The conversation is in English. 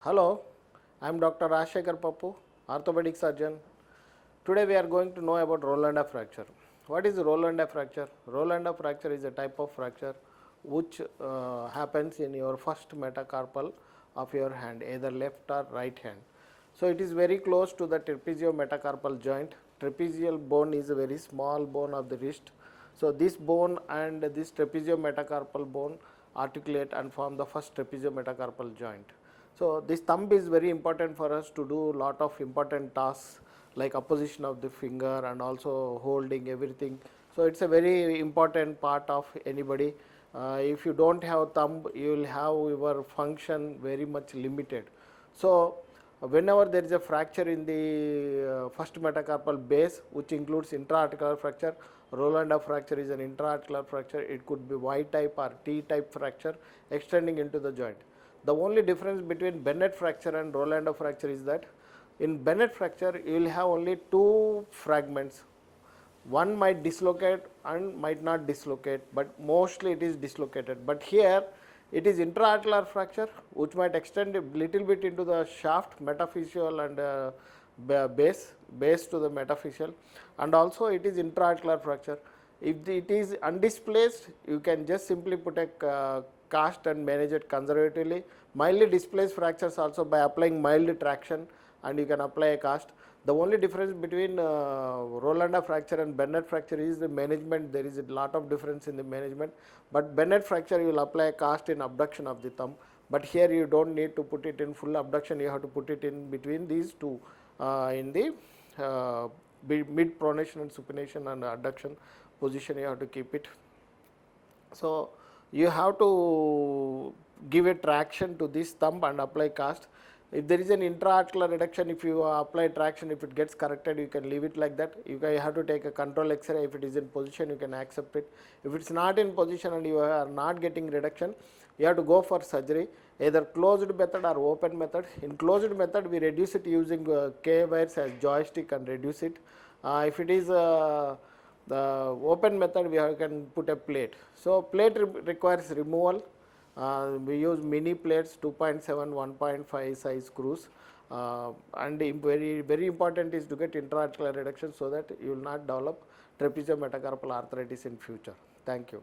Hello, I am Dr. Rajasekhar Pappuu, Orthopaedic Surgeon. Today we are going to know about Rolando fracture. What is Rolando fracture? Rolando fracture is a type of fracture which happens in your first metacarpal of your hand, either left or right hand. So it is very close to the trapeziometacarpal joint. Trapezial bone is a very small bone of the wrist. So this bone and this trapeziometacarpal bone articulate and form the first trapeziometacarpal joint. So this thumb is very important for us to do lot of important tasks like opposition of the finger and also holding everything. So it's a very important part of anybody. If you don't have thumb, you will have your function very much limited. So whenever there is a fracture in the first metacarpal base, which includes intra-articular fracture, Rolando fracture is an intra-articular fracture. It could be Y type or T type fracture extending into the joint. The only difference between Bennett fracture and Rolando fracture is that in Bennett fracture you will have only two fragments. One might dislocate and might not dislocate, but mostly it is dislocated. But here it is intra-articular fracture which might extend a little bit into the shaft, metaphyseal and base to the metaphyseal, and also it is intra-articular fracture. If it is undisplaced, you can just simply put a cast and manage it conservatively. Mildly displaced fractures also by applying mild traction, and you can apply a cast. The only difference between Rolando fracture and Bennett fracture is the management. There is a lot of difference in the management, but Bennett fracture you will apply a cast in abduction of the thumb, but here you don't need to put it in full abduction. You have to put it in between these two in the mid pronation and supination and adduction position. You have to keep it. So you have to give a traction to this thumb and apply cast. If there is an intra-articular reduction, if you apply traction, if it gets corrected, you can leave it like that. You have to take a control X-ray. If it is in position, you can accept it. If it's not in position and you are not getting reduction, you have to go for surgery, either closed method or open method. In closed method, we reduce it using K wires as joystick and reduce it. If it is the open method, we can put a plate. So plate requires removal. We use mini plates, 2.7, 1.5 size screws, and very important is to get intra-articular reduction so that you will not develop trapeziometacarpal arthritis in future. Thank you.